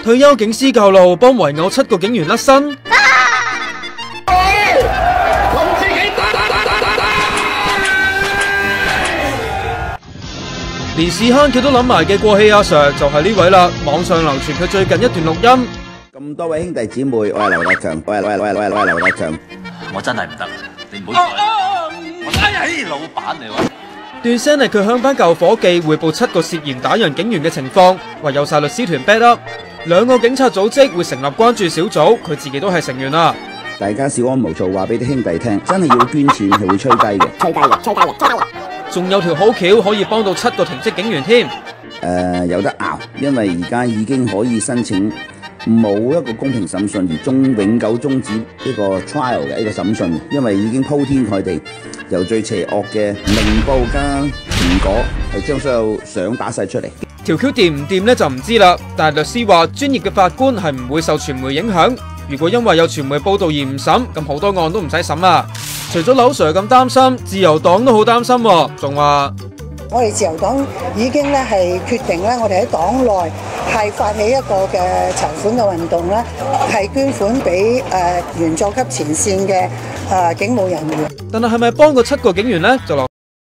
退休警司教路幫圍毆7個警員甩身。連屎坑佢都諗埋嘅過氣阿 Sir 就係呢位啦，網上流傳佢最近一段錄音。咁多位兄弟姊妹，我係劉德強，我係劉德強。我真係唔得，你唔好再。老闆嚟喎。段聲係佢向班舊伙計匯報7個涉嫌打人警員嘅情況，話有晒律師團 back up， 2個警察組織會成立關注小組，佢自己都係成員啦。大家稍安毋躁，話俾啲兄弟聽，真係要捐錢係會吹雞嘅，吹雞。仲有條好橋可以幫到7個停職警員添。有得拗，因為而家已經可以申請冇一個公平審訊而永久終止呢個 trial 嘅一個審訊，因為已經鋪天蓋地由最邪惡嘅明報加蘋果係將所有相打晒出嚟。條橋掂唔掂呢就唔知啦，但係律師話專業嘅法官係唔會受傳媒影響。如果因為有傳媒報道而唔審，咁好多案都唔使審啦。除咗劉 Sir 咁擔心，自由黨都好擔心喎，仲話我哋自由黨已經咧係決定咧，我哋喺黨內係發起一個嘅籌款嘅運動咧，係捐款俾員佐級前線嘅警務人員。但係咪幫過7個警員呢？就留